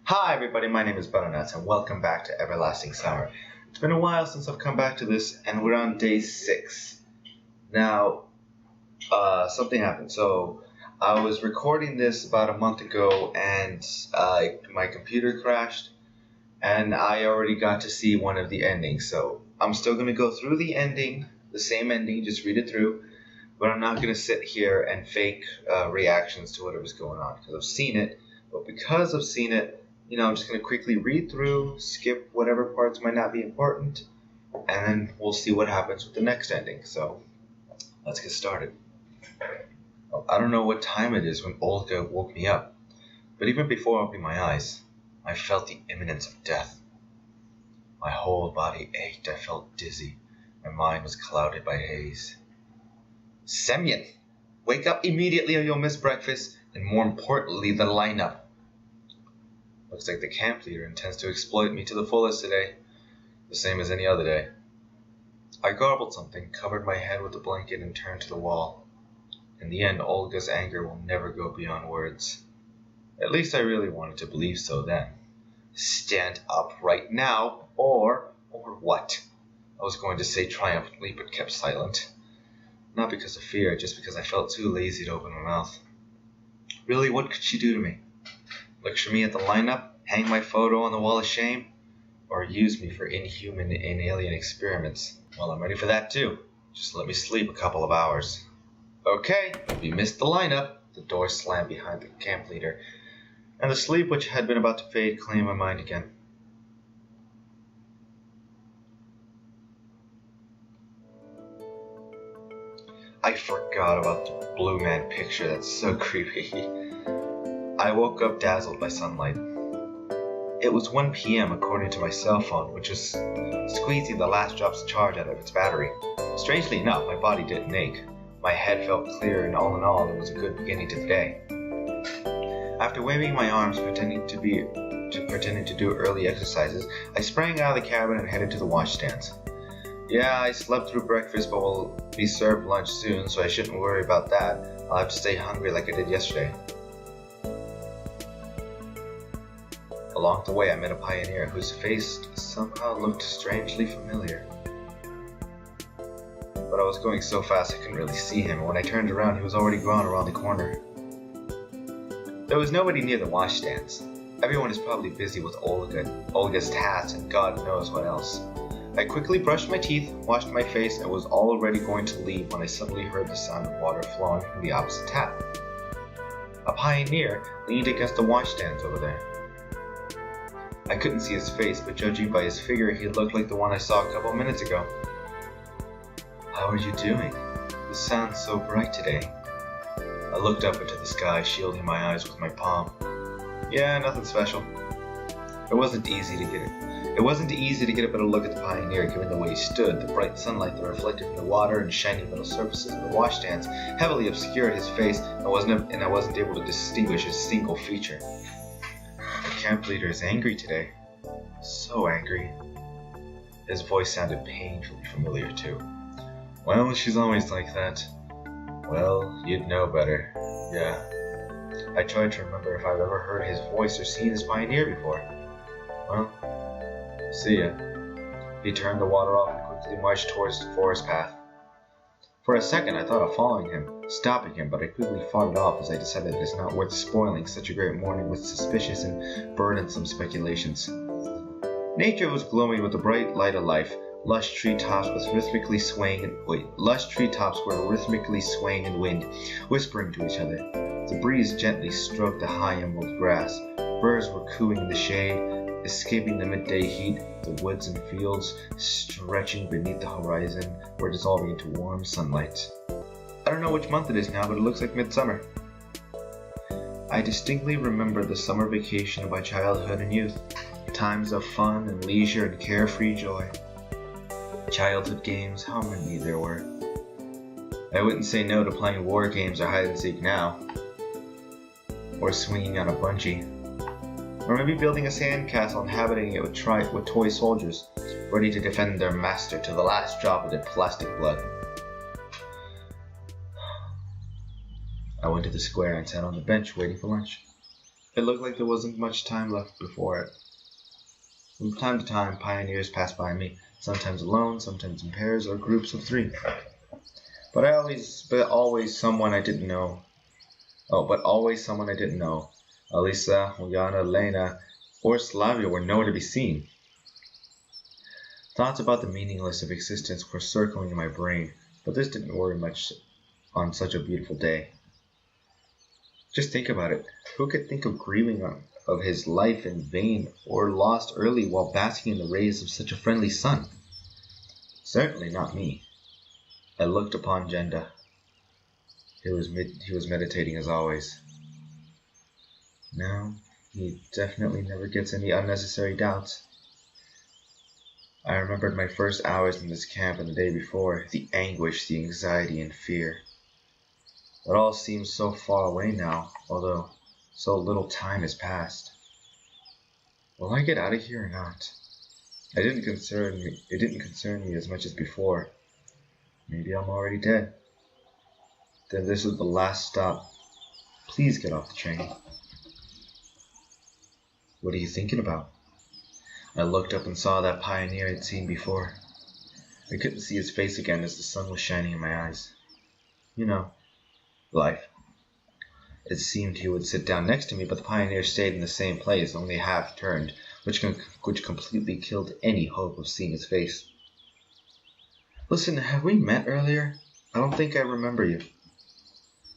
Hi everybody, my name is Butternut and welcome back to Everlasting Summer. It's been a while since I've come back to this and we're on day 6. Now, something happened. So, I was recording this about a month ago and my computer crashed and I already got to see one of the endings. So, I'm still going to go through the ending, the same ending, just read it through. But I'm not going to sit here and fake reactions to whatever's going on because I've seen it. But because I've seen it, I'm just going to quickly read through, skip whatever parts might not be important, and then we'll see what happens with the next ending. So, let's get started. Well, I don't know what time it is when Olga woke me up, but even before opening my eyes, I felt the imminence of death. My whole body ached, I felt dizzy, my mind was clouded by haze. Semyon, wake up immediately or you'll miss breakfast, and more importantly, the lineup. Looks like the camp leader intends to exploit me to the fullest today, the same as any other day. I garbled something, covered my head with a blanket, and turned to the wall. In the end, Olga's anger will never go beyond words. At least I really wanted to believe so then. Stand up right now, or what? I was going to say triumphantly, but kept silent. Not because of fear, just because I felt too lazy to open my mouth. Really, what could she do to me? Lecture me at the lineup, hang my photo on the wall of shame, or use me for inhuman and alien experiments? Well, I'm ready for that too. Just let me sleep a couple of hours. Okay, we missed the lineup. The door slammed behind the camp leader, and the sleep which had been about to fade claimed my mind again. I forgot about the Blue Man picture. That's so creepy. I woke up dazzled by sunlight. It was 1 p.m. according to my cell phone, which was squeezing the last drops of charge out of its battery. Strangely enough, my body didn't ache. My head felt clear, and all in all, it was a good beginning to the day. After waving my arms, pretending to do early exercises, I sprang out of the cabin and headed to the washstands. Yeah, I slept through breakfast, but will be served lunch soon, so I shouldn't worry about that. I'll have to stay hungry like I did yesterday. Along the way, I met a pioneer whose face somehow looked strangely familiar. But I was going so fast I couldn't really see him, and when I turned around, he was already gone around the corner. There was nobody near the washstands. Everyone is probably busy with Olga's tasks, and God knows what else. I quickly brushed my teeth, washed my face, and was already going to leave when I suddenly heard the sound of water flowing from the opposite tap. A pioneer leaned against the washstands over there. I couldn't see his face, but judging by his figure, he looked like the one I saw a couple minutes ago. How are you doing? The sun's so bright today. I looked up into the sky, shielding my eyes with my palm. Yeah, nothing special. It wasn't easy to get a better look at the pioneer, given the way he stood. The bright sunlight that reflected from the water and shiny metal surfaces of the washstands heavily obscured his face, and I wasn't able to distinguish a single feature. The camp leader is angry today. So angry. His voice sounded painfully familiar too. Well, she's always like that. Well, you'd know better. Yeah. I tried to remember if I've ever heard his voice or seen his pioneer before. Well, see ya. He turned the water off and quickly marched towards the forest path. For a second I thought of following him, stopping him, but I quickly fought it off as I decided it is not worth spoiling such a great morning with suspicious and burdensome speculations. Nature was glowing with the bright light of life. Lush treetops were rhythmically swaying in wind, whispering to each other. The breeze gently stroked the high emerald grass. Birds were cooing in the shade, escaping the midday heat. The woods and fields, stretching beneath the horizon, were dissolving into warm sunlight. I don't know which month it is now, but it looks like midsummer. I distinctly remember the summer vacation of my childhood and youth, times of fun and leisure and carefree joy. Childhood games, how many there were. I wouldn't say no to playing war games or hide and seek now, or swinging on a bungee. Or maybe building a sandcastle, inhabiting it with toy soldiers, ready to defend their master to the last drop of their plastic blood. I went to the square and sat on the bench waiting for lunch. It looked like there wasn't much time left before it. From time to time, pioneers passed by me, sometimes alone, sometimes in pairs or groups of 3. But always someone I didn't know. But always someone I didn't know. Alisa, Juliana, Lena, or Slavia were nowhere to be seen. Thoughts about the meaninglessness of existence were circling in my brain, but this didn't worry much on such a beautiful day. Just think about it. Who could think of grieving of his life in vain or lost early while basking in the rays of such a friendly sun? Certainly not me. I looked upon Jenda. He was meditating as always. No, he definitely never gets any unnecessary doubts. I remembered my first hours in this camp and the day before, the anguish, the anxiety, and fear. It all seems so far away now, although so little time has passed. Will I get out of here or not? It didn't concern me as much as before. Maybe I'm already dead. Then this was the last stop. Please get off the train. What are you thinking about? I looked up and saw that pioneer I'd seen before. I couldn't see his face again as the sun was shining in my eyes. You know, life. It seemed he would sit down next to me, but the pioneer stayed in the same place, only half turned, which completely killed any hope of seeing his face. Listen, have we met earlier? I don't think I remember you.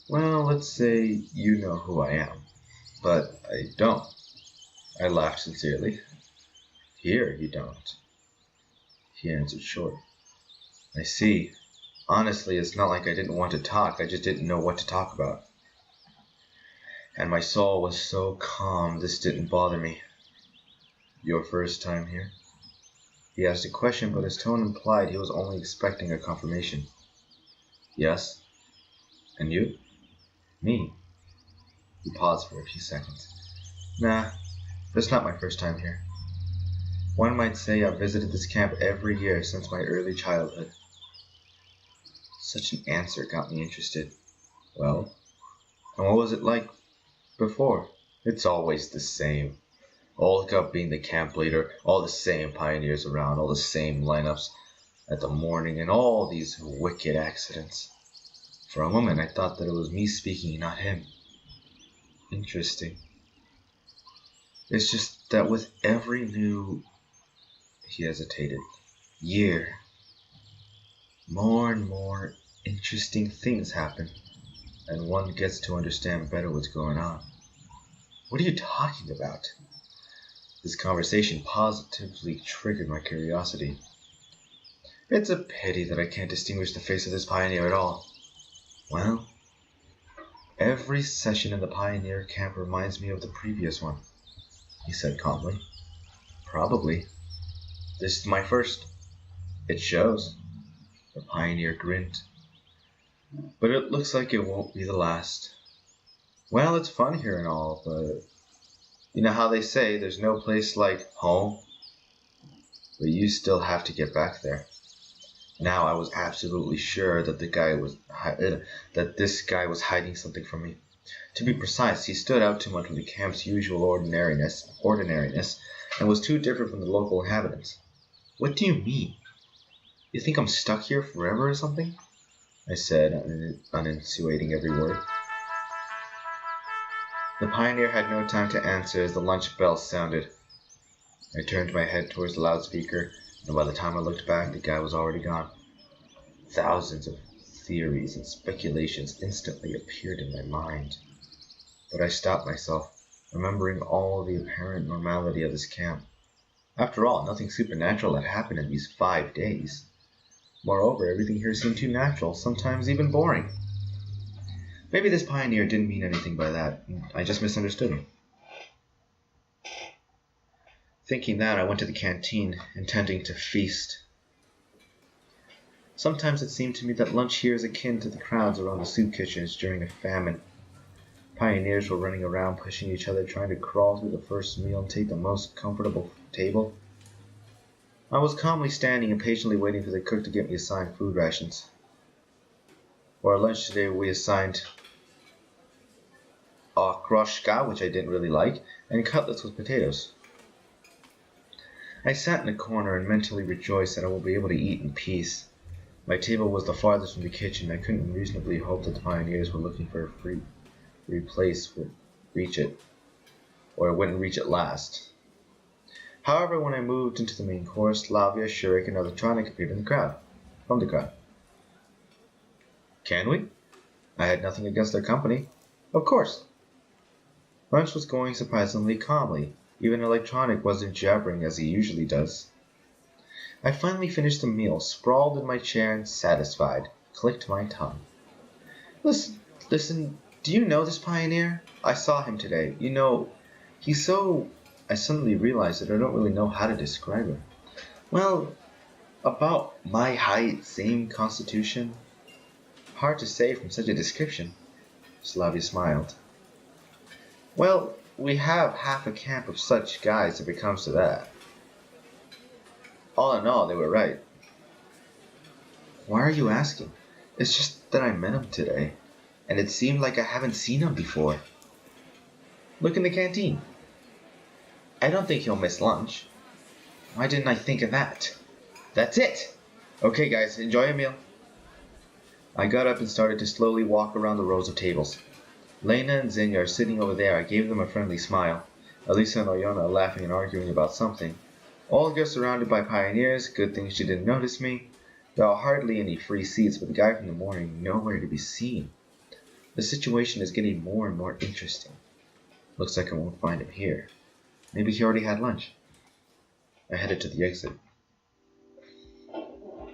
Well, let's say you know who I am, but I don't. I laughed sincerely. Here you don't. He answered short. I see. Honestly, it's not like I didn't want to talk, I just didn't know what to talk about. And my soul was so calm, this didn't bother me. Your first time here? He asked a question, but his tone implied he was only expecting a confirmation. Yes. And you? Me. He paused for a few seconds. Nah, that's not my first time here. One might say I've visited this camp every year since my early childhood. Such an answer got me interested. Well, and what was it like before? It's always the same. Olga being the camp leader, all the same pioneers around, all the same lineups at the morning, and all these wicked accidents. For a moment I thought that it was me speaking, not him. Interesting. It's just that with every new... He hesitated. Year. More and more interesting things happen, and one gets to understand better what's going on. What are you talking about? This conversation positively triggered my curiosity. It's a pity that I can't distinguish the face of this pioneer at all. Well, every session in the pioneer camp reminds me of the previous one, he said calmly. Probably. This is my first. It shows. The pioneer grinned. But it looks like it won't be the last. Well, it's fun here and all, but you know how they say there's no place like home? But you still have to get back there. Now I was absolutely sure that this guy was hiding something from me. To be precise, he stood out too much from the camp's usual ordinariness, and was too different from the local inhabitants. What do you mean? You think I'm stuck here forever or something? I said, uninsinuating every word. The pioneer had no time to answer as the lunch bell sounded. I turned my head towards the loudspeaker, and by the time I looked back, the guy was already gone. Thousands of theories and speculations instantly appeared in my mind. But I stopped myself, remembering all the apparent normality of this camp. After all, nothing supernatural had happened in these 5 days. Moreover, everything here seemed too natural, sometimes even boring. Maybe this pioneer didn't mean anything by that. I just misunderstood him. Thinking that, I went to the canteen, intending to feast. Sometimes it seemed to me that lunch here is akin to the crowds around the soup kitchens during a famine. Pioneers were running around, pushing each other, trying to crawl through the first meal and take the most comfortable table. I was calmly standing, impatiently waiting for the cook to get me assigned food rations. For our lunch today, we assigned okroshka, which I didn't really like, and cutlets with potatoes. I sat in a corner and mentally rejoiced that I would be able to eat in peace. My table was the farthest from the kitchen. I couldn't reasonably hope that the pioneers were looking for a free place would reach it, or it wouldn't reach it last. However, when I moved into the main course, Lavia, Shurik, and Electronic appeared in the crowd. From the crowd. Can we? I had nothing against their company. Of course. Lunch was going surprisingly calmly. Even Electronic wasn't jabbering as he usually does. I finally finished the meal, sprawled in my chair and satisfied, clicked my tongue. Listen, do you know this pioneer? I saw him today. You know, he's so... I suddenly realized that I don't really know how to describe him. Well, about my height, same constitution. Hard to say from such a description. Slavia smiled. Well, we have half a camp of such guys if it comes to that. All in all, they were right. Why are you asking? It's just that I met him today, and it seemed like I haven't seen him before. Look in the canteen. I don't think he'll miss lunch. Why didn't I think of that? That's it! Okay guys, enjoy your meal. I got up and started to slowly walk around the rows of tables. Lena and Zinga are sitting over there. I gave them a friendly smile. Elisa and Oyona are laughing and arguing about something. Olga surrounded by pioneers. Good thing she didn't notice me. There are hardly any free seats, but the guy from the morning nowhere to be seen. The situation is getting more and more interesting. Looks like I won't find him here. Maybe he already had lunch. I headed to the exit.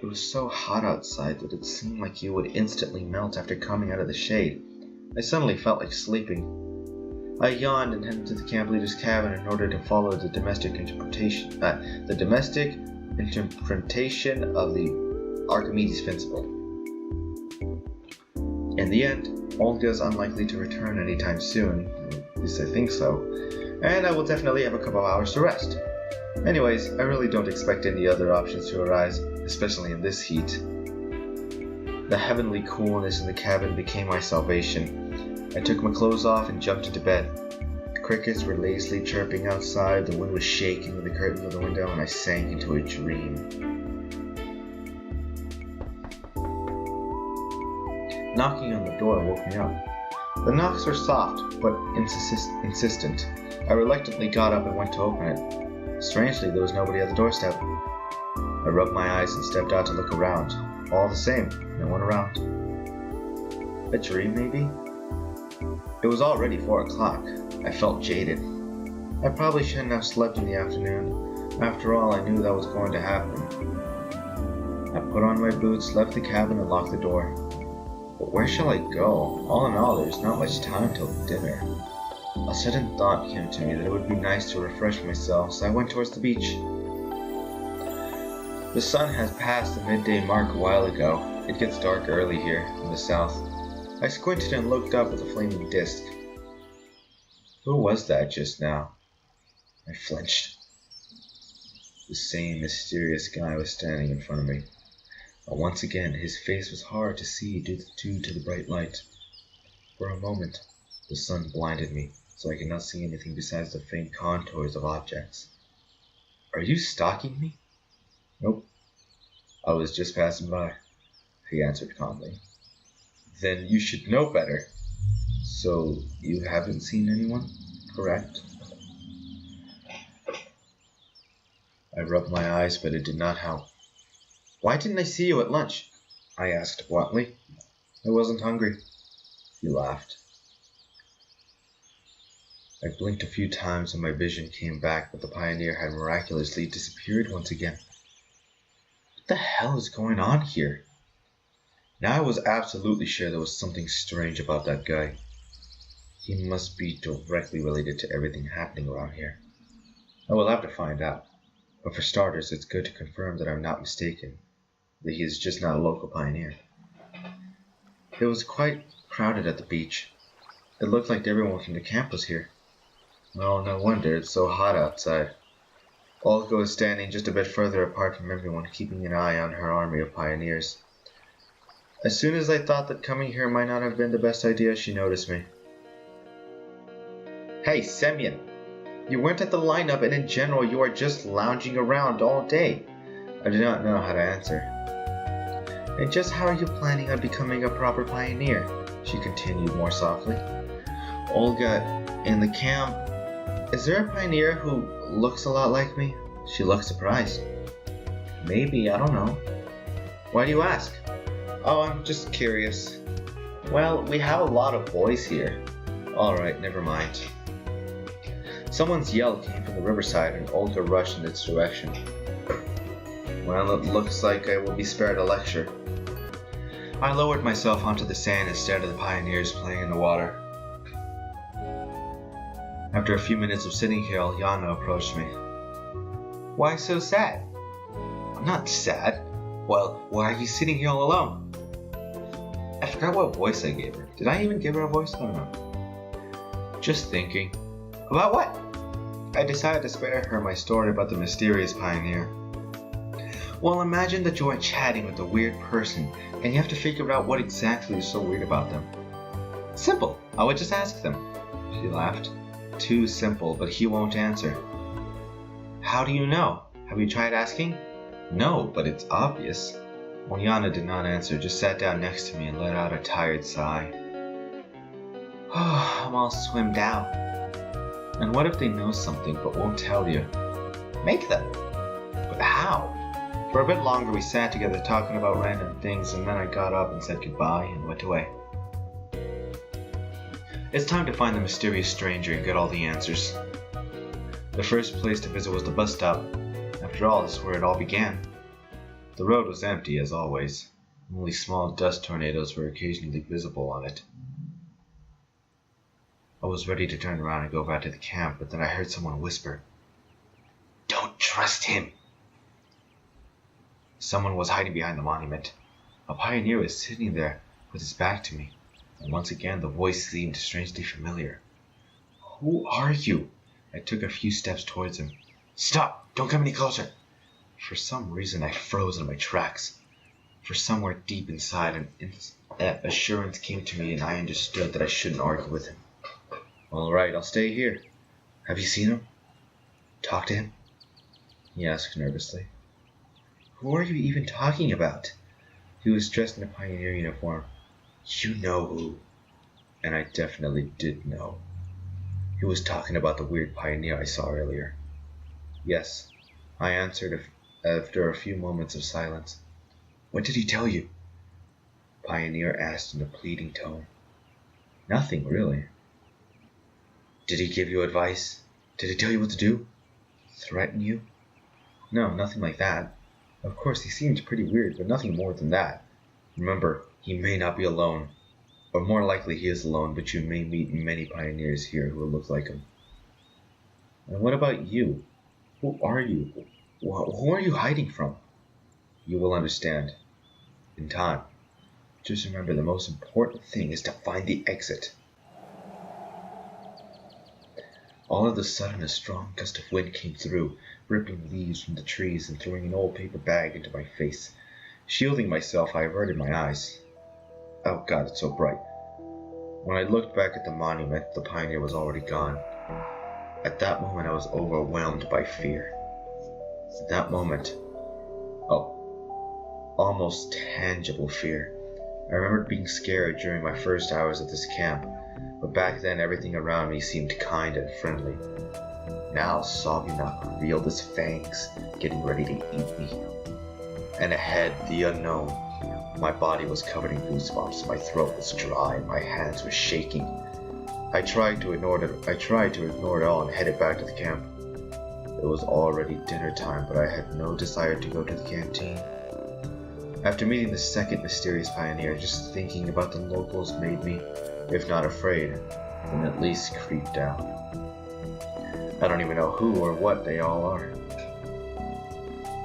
It was so hot outside that it seemed like you would instantly melt after coming out of the shade. I suddenly felt like sleeping. I yawned and headed to the camp leader's cabin in order to follow the domestic interpretation of the Archimedes principle. In the end, Olga is unlikely to return anytime soon, at least I think so, and I will definitely have a couple of hours to rest. Anyways, I really don't expect any other options to arise, especially in this heat. The heavenly coolness in the cabin became my salvation. I took my clothes off and jumped into bed. Crickets were lazily chirping outside, the wind was shaking the curtains of the window, and I sank into a dream. Knocking on the door woke me up. The knocks were soft, but insistent. I reluctantly got up and went to open it. Strangely, there was nobody at the doorstep. I rubbed my eyes and stepped out to look around. All the same, no one around. A dream, maybe? It was already 4 o'clock. I felt jaded. I probably shouldn't have slept in the afternoon. After all, I knew that was going to happen. I put on my boots, left the cabin, and locked the door. But where shall I go? All in all, there's not much time till dinner. A sudden thought came to me that it would be nice to refresh myself, so I went towards the beach. The sun has passed the midday mark a while ago. It gets dark early here in the south. I squinted and looked up at the flaming disk. Who was that just now? I flinched. The same mysterious guy was standing in front of me. But once again, his face was hard to see due to the bright light. For a moment, the sun blinded me, so I could not see anything besides the faint contours of objects. Are you stalking me? Nope. I was just passing by, he answered calmly. Then you should know better. So, you haven't seen anyone, correct? I rubbed my eyes, but it did not help. Why didn't I see you at lunch? I asked bluntly. I wasn't hungry. He laughed. I blinked a few times and my vision came back, but the pioneer had miraculously disappeared once again. What the hell is going on here? Now I was absolutely sure there was something strange about that guy. He must be directly related to everything happening around here. I will have to find out. But for starters, it's good to confirm that I'm not mistaken, that he is just not a local pioneer. It was quite crowded at the beach. It looked like everyone from the camp was here. Well, no wonder, it's so hot outside. Olga was standing just a bit further apart from everyone, keeping an eye on her army of pioneers. As soon as I thought that coming here might not have been the best idea, she noticed me. Hey, Semyon, you weren't at the lineup, and in general you are just lounging around all day. I did not know how to answer. And just how are you planning on becoming a proper pioneer? She continued more softly. Olga, in the camp, is there a pioneer who looks a lot like me? She looked surprised. Maybe, I don't know. Why do you ask? Oh, I'm just curious. Well, we have a lot of boys here. Alright, never mind. Someone's yell came from the riverside and Olga rushed in its direction. Well, it looks like I will be spared a lecture. I lowered myself onto the sand and stared at the pioneers playing in the water. After a few minutes of sitting here, Alyana approached me. Why so sad? I'm not sad. Well, why are you sitting here all alone? I forgot what voice I gave her. Did I even give her a voice? I don't know. Just thinking. About what? I decided to spare her my story about the mysterious pioneer. Well, imagine that you are chatting with a weird person and you have to figure out what exactly is so weird about them. Simple. I would just ask them. She laughed. Too simple, but he won't answer. How do you know? Have you tried asking? No, but it's obvious. Alyana did not answer, just sat down next to me and let out a tired sigh. Oh, I'm all swimmed out. And what if they know something but won't tell you? Make them. But how? For a bit longer we sat together talking about random things, and then I got up and said goodbye and went away. It's time to find the mysterious stranger and get all the answers. The first place to visit was the bus stop. After all, this is where it all began. The road was empty as always. Only small dust tornadoes were occasionally visible on it. I was ready to turn around and go back to the camp, but then I heard someone whisper, "Don't trust him." Someone was hiding behind the monument. A pioneer was sitting there with his back to me, and once again the voice seemed strangely familiar. Who are you? I took a few steps towards him. Stop! Don't come any closer! For some reason I froze in my tracks. For somewhere deep inside an assurance came to me and I understood that I shouldn't argue with him. Alright, I'll stay here. Have you seen him? Talk to him? He asked nervously. Who are you even talking about? He was dressed in a pioneer uniform. You know who. And I definitely did know. He was talking about the weird pioneer I saw earlier. Yes, I answered after a few moments of silence. What did he tell you? Pioneer asked in a pleading tone. Nothing, really. Did he give you advice? Did he tell you what to do? Threaten you? No, nothing like that. Of course, he seemed pretty weird, but nothing more than that. Remember, he may not be alone. Or more likely he is alone, but you may meet many pioneers here who will look like him. And what about you? Who are you? Who are you hiding from? You will understand. In time. Just remember, the most important thing is to find the exit. All of a sudden, a strong gust of wind came through, ripping leaves from the trees and throwing an old paper bag into my face. Shielding myself, I averted my eyes. Oh God, it's so bright. When I looked back at the monument, the pioneer was already gone. At that moment, I was overwhelmed by fear. At that moment, almost tangible fear. I remembered being scared during my first hours at this camp, but back then everything around me seemed kind and friendly. Now Sovynak revealed his fangs, getting ready to eat me. And ahead, the unknown. My body was covered in goosebumps, my throat was dry, and my hands were shaking. I tried to ignore it all and headed back to the camp. It was already dinner time, but I had no desire to go to the canteen. After meeting the second mysterious pioneer, just thinking about the locals made me, if not afraid, then at least creeped out. I don't even know who or what they all are.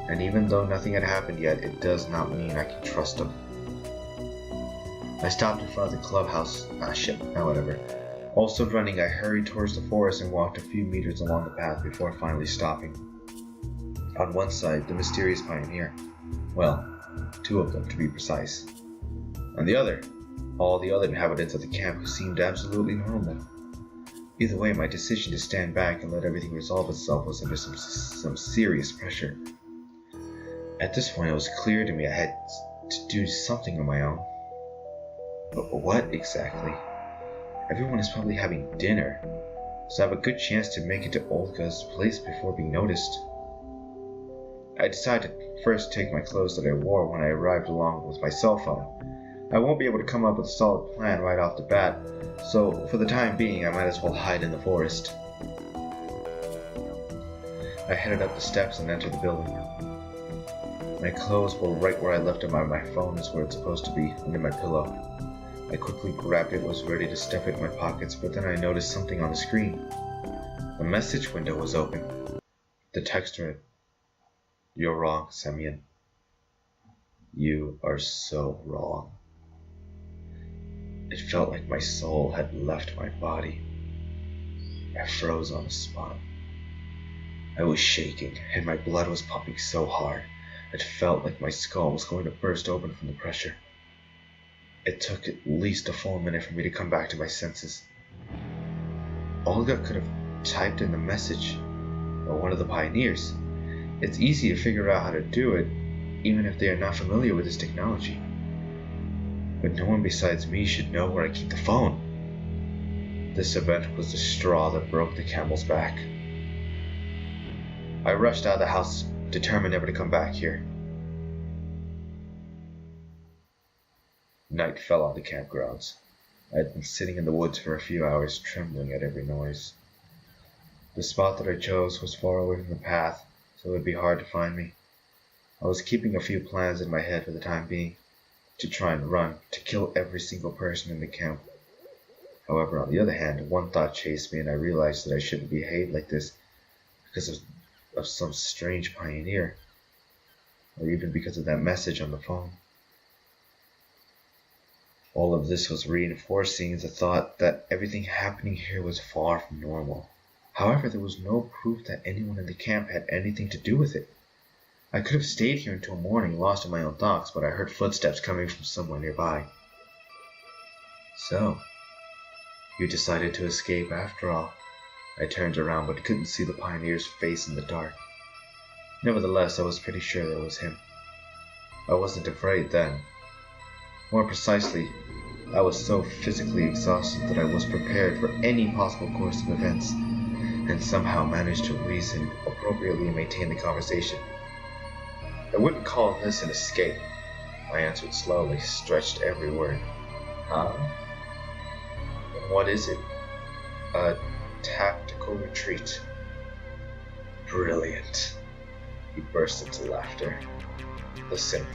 And even though nothing had happened yet, it does not mean I can trust them. I stopped in front of the clubhouse. Whatever. Also running, I hurried towards the forest and walked a few meters along the path before finally stopping. On one side, the mysterious pioneer. Well, 2 of them to be precise. On the other, all the other inhabitants of the camp who seemed absolutely normal. Either way, my decision to stand back and let everything resolve itself was under some serious pressure. At this point, it was clear to me I had to do something on my own. But what exactly? Everyone is probably having dinner, so I have a good chance to make it to Olga's place before being noticed. I decided to first take my clothes that I wore when I arrived along with my cell phone. I won't be able to come up with a solid plan right off the bat, so for the time being I might as well hide in the forest. I headed up the steps and entered the building. My clothes were right where I left them, and my phone is where it's supposed to be, under my pillow. I quickly grabbed it and was ready to stuff it in my pockets, but then I noticed something on the screen. The message window was open. The text read, "You're wrong, Semyon. You are so wrong." It felt like my soul had left my body. I froze on the spot. I was shaking, and my blood was pumping so hard, it felt like my skull was going to burst open from the pressure. It took at least a full minute for me to come back to my senses. Olga could have typed in the message, or one of the pioneers. It's easy to figure out how to do it, even if they are not familiar with this technology. But no one besides me should know where I keep the phone. This event was the straw that broke the camel's back. I rushed out of the house, determined never to come back here. Night fell on the campgrounds. I had been sitting in the woods for a few hours, trembling at every noise. The spot that I chose was far away from the path, so it would be hard to find me. I was keeping a few plans in my head for the time being, to try and run, to kill every single person in the camp. However, on the other hand, one thought chased me, and I realized that I shouldn't behave like this because of some strange pioneer, or even because of that message on the phone. All of this was reinforcing the thought that everything happening here was far from normal. However, there was no proof that anyone in the camp had anything to do with it. I could have stayed here until morning, lost in my own thoughts, but I heard footsteps coming from somewhere nearby. So, you decided to escape after all. I turned around but couldn't see the pioneer's face in the dark. Nevertheless, I was pretty sure that it was him. I wasn't afraid then. More precisely, I was so physically exhausted that I was prepared for any possible course of events, and somehow managed to reason appropriately and maintain the conversation. I wouldn't call this an escape, I answered slowly, stretched every word. Huh? And what is it? A tactical retreat. Brilliant. He burst into laughter. Listen,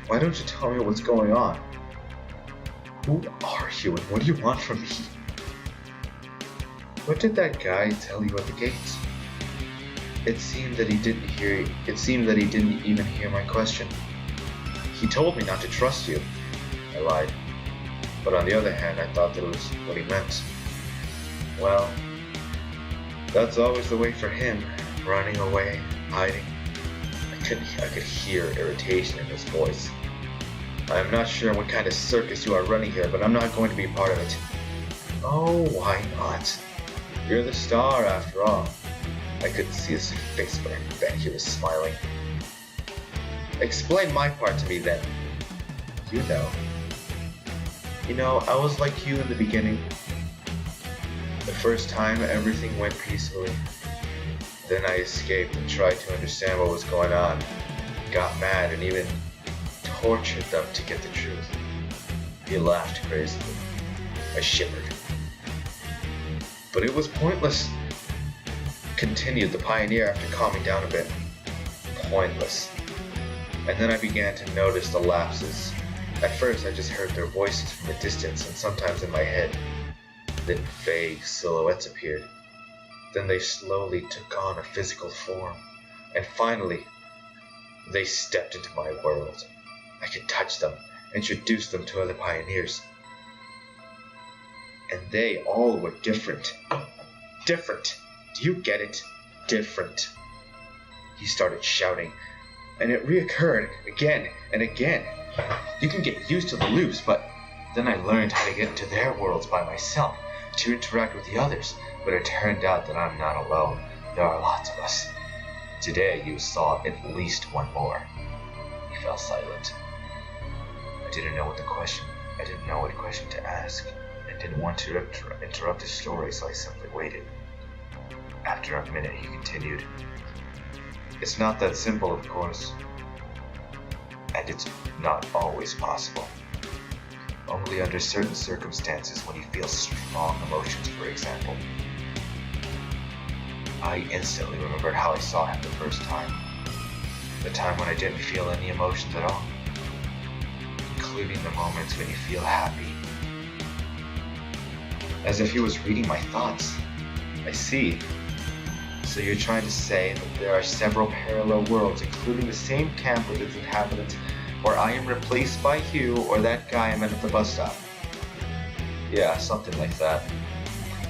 why don't you tell me what's going on? Who are you and what do you want from me? What did that guy tell you at the gate? It seemed that he didn't even hear my question. He told me not to trust you, I lied. But on the other hand, I thought that was what he meant. Well, that's always the way for him, running away, hiding. I could hear irritation in his voice. I am not sure what kind of circus you are running here, but I'm not going to be a part of it. Oh, why not? You're the star after all. I couldn't see his face, but I bet he was smiling. Explain my part to me then. You know. I was like you in the beginning. The first time everything went peacefully. Then I escaped and tried to understand what was going on. Got mad and even tortured them to get the truth. He laughed crazily. I shivered. But it was pointless, continued the pioneer after calming down a bit. Pointless. And then I began to notice the lapses. At first I just heard their voices from a distance and sometimes in my head. Then vague silhouettes appeared. Then they slowly took on a physical form. And finally, they stepped into my world. I could touch them, introduce them to other pioneers. And they all were different. Different. Do you get it? Different. He started shouting, and it reoccurred again and again. You can get used to the loops, but then I learned how to get into their worlds by myself. to interact with the others, but it turned out that I'm not alone. There are lots of us. Today you saw at least one more. He fell silent. I didn't know what question to ask, and didn't want to interrupt his story, so I simply waited. After a minute, he continued. It's not that simple, of course, and it's not always possible. Only under certain circumstances, when you feel strong emotions, for example. I instantly remembered how I saw him the first time. The time when I didn't feel any emotions at all, including the moments when you feel happy. As if he was reading my thoughts. I see. So you're trying to say that there are several parallel worlds, including the same camp with its inhabitants, where I am replaced by Hugh or that guy I met at the bus stop? Yeah, something like that.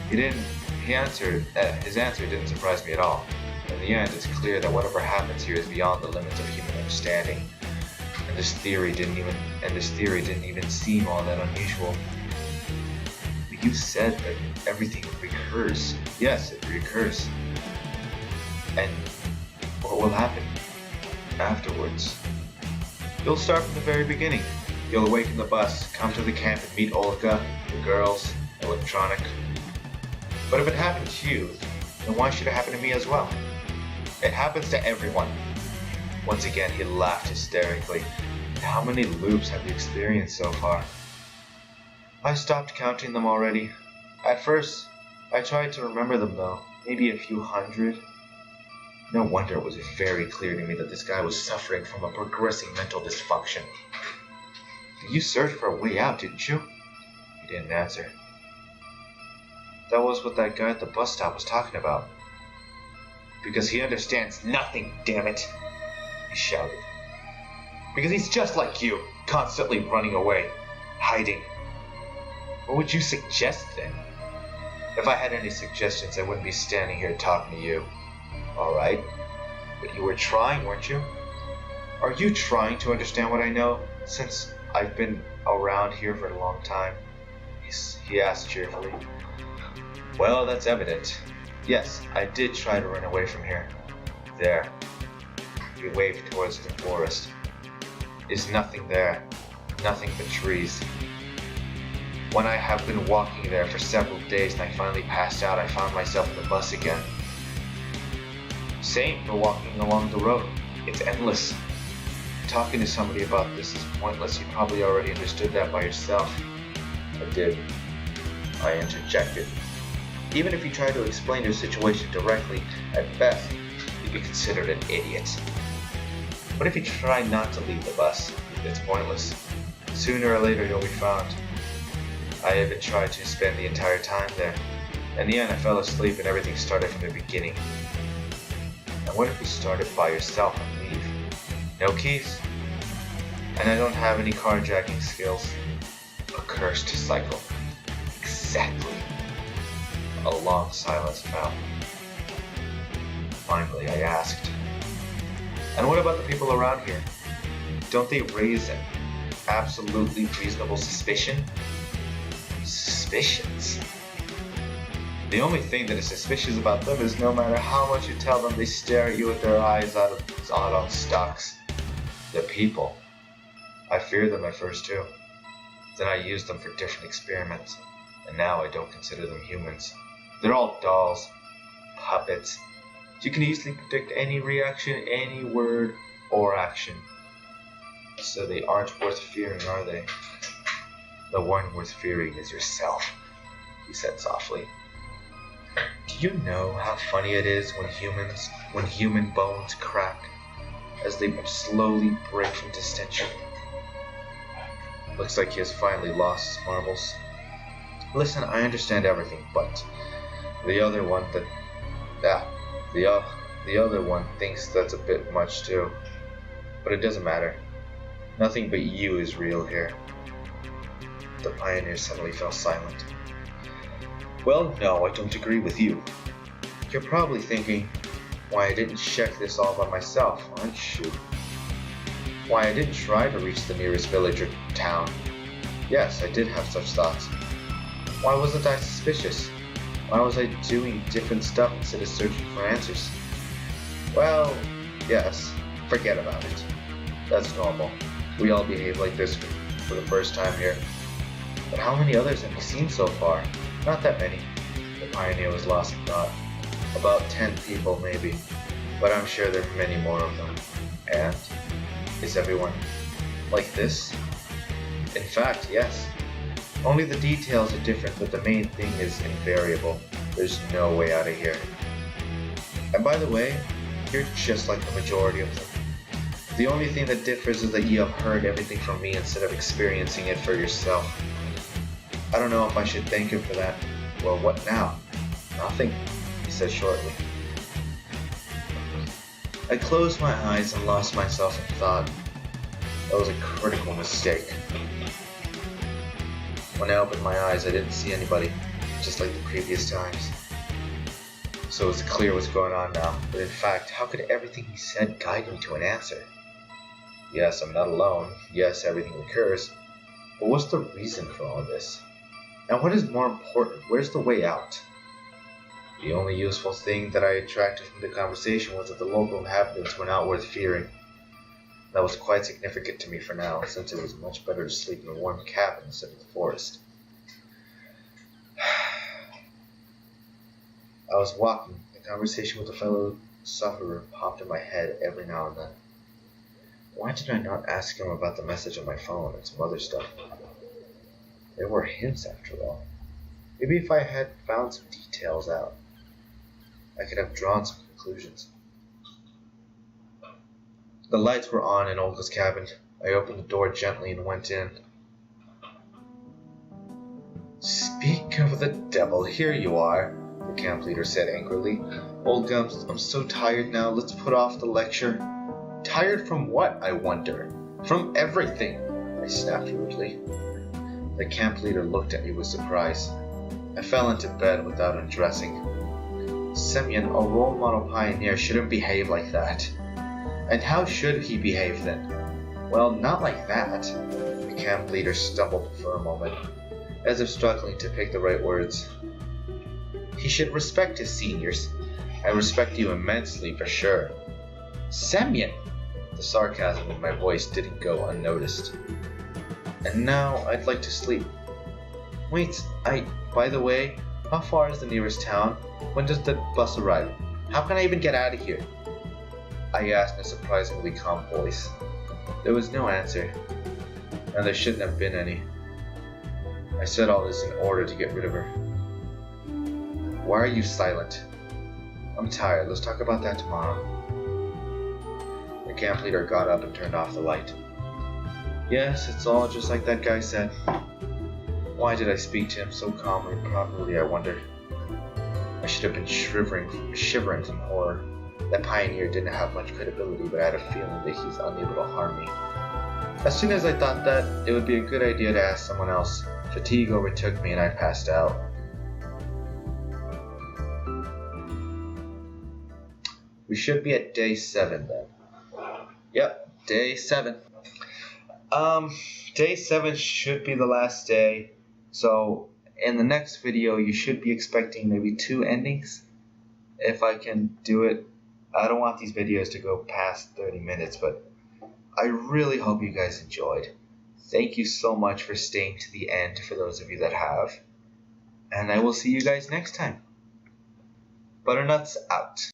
His answer didn't surprise me at all. In the end, it's clear that whatever happens here is beyond the limits of human understanding. And this theory didn't even seem all that unusual. But you said that everything recurs. Yes, it recurs. And what will happen afterwards? You'll start from the very beginning. You'll awaken the bus, come to the camp and meet Olga, the girls, Electronic. But if it happened to you, then why should it happen to me as well? It happens to everyone. Once again, he laughed hysterically. How many loops have you experienced so far? I stopped counting them already. At first, I tried to remember them though, maybe a few hundred. No wonder it was very clear to me that this guy was suffering from a progressing mental dysfunction. You searched for a way out, didn't you? He didn't answer. That was what that guy at the bus stop was talking about. Because he understands nothing, damn it, he shouted. Because he's just like you, constantly running away, hiding. What would you suggest then? If I had any suggestions, I wouldn't be standing here talking to you. Alright, but you were trying, weren't you? Are you trying to understand what I know, since I've been around here for a long time? He asked cheerfully. Well, that's evident. Yes, I did try to run away from here. There. He waved towards the forest. Is nothing there. Nothing but trees. When I have been walking there for several days and I finally passed out, I found myself in the bus again. Same for walking along the road. It's endless. Talking to somebody about this is pointless. You probably already understood that by yourself. I did. I interjected. Even if you try to explain your situation directly, at best, you'd be considered an idiot. What if you try not to leave the bus? It's pointless. Sooner or later you'll be found. I even tried to spend the entire time there. In the end, I fell asleep and everything started from the beginning. And what if you started by yourself and leave? No keys? And I don't have any carjacking skills. A cursed cycle. Exactly. A long silence fell. Finally, I asked, and what about the people around here? Don't they raise an absolutely reasonable suspicion? Suspicions? The only thing that is suspicious about them is no matter how much you tell them, they stare at you with their eyes out on stalks. The people. I feared them at first too. Then I used them for different experiments, and now I don't consider them humans. They're all dolls, puppets. You can easily predict any reaction, any word or action. So they aren't worth fearing, are they? The one worth fearing is yourself, he said softly. Do you know how funny it is when human bones crack as they slowly break from distension? Looks like he has finally lost his marbles. Listen, I understand everything, but the other one thinks that's a bit much too. But it doesn't matter. Nothing but you is real here. The pioneer suddenly fell silent. Well, no, I don't agree with you. You're probably thinking, why I didn't check this all by myself, aren't you? Why I didn't try to reach the nearest village or town. Yes, I did have such thoughts. Why wasn't I suspicious? Why was I doing different stuff instead of searching for answers? Well, yes, forget about it. That's normal. We all behave like this for the first time here. But how many others have you seen so far? Not that many. The Pioneer was lost in thought. About 10 people, maybe. But I'm sure there are many more of them. And is everyone like this? In fact, yes. Only the details are different, but the main thing is invariable. There's no way out of here. And by the way, you're just like the majority of them. The only thing that differs is that you have heard everything from me instead of experiencing it for yourself. I don't know if I should thank him for that. Well, what now? Nothing, he said shortly. I closed my eyes and lost myself in thought. That was a critical mistake. When I opened my eyes, I didn't see anybody, just like the previous times. So it was clear what's going on now, but in fact, how could everything he said guide me to an answer? Yes, I'm not alone. Yes, everything recurs. But what's the reason for all this? And what is more important, where's the way out? The only useful thing that I attracted from the conversation was that the local inhabitants were not worth fearing. That was quite significant to me for now, since it was much better to sleep in a warm cabin instead of the forest. I was walking. The conversation with a fellow sufferer popped in my head every now and then. Why did I not ask him about the message on my phone and some other stuff? There were hints after all. Maybe if I had found some details out, I could have drawn some conclusions. The lights were on in Olga's cabin. I opened the door gently and went in. Speak of the devil, here you are, the camp leader said angrily. Olga, I'm so tired now, let's put off the lecture. Tired from what, I wonder? From everything, I snapped rudely. The camp leader looked at me with surprise. I fell into bed without undressing. Semyon, a role model pioneer, shouldn't behave like that. And how should he behave then? Well, not like that. The camp leader stumbled for a moment, as if struggling to pick the right words. He should respect his seniors. I respect you immensely, for sure. Semyon! The sarcasm in my voice didn't go unnoticed. And now I'd like to sleep. Wait, by the way, how far is the nearest town? When does the bus arrive? How can I even get out of here? I asked in a surprisingly calm voice. There was no answer, and there shouldn't have been any. I said all this in order to get rid of her. Why are you silent? I'm tired. Let's talk about that tomorrow. The camp leader got up and turned off the light. Yes, it's all just like that guy said. Why did I speak to him so calmly and properly, I wondered. I should have been shivering from horror. That pioneer didn't have much credibility, but I had a feeling that he's unable to harm me. As soon as I thought that, it would be a good idea to ask someone else. Fatigue overtook me and I passed out. We should be at day 7 then. Yep, day 7. Day 7 should be the last day. So in the next video, you should be expecting maybe 2 endings. If I can do it. I don't want these videos to go past 30 minutes, but I really hope you guys enjoyed. Thank you so much for staying to the end for those of you that have. And I will see you guys next time. Butternuts out.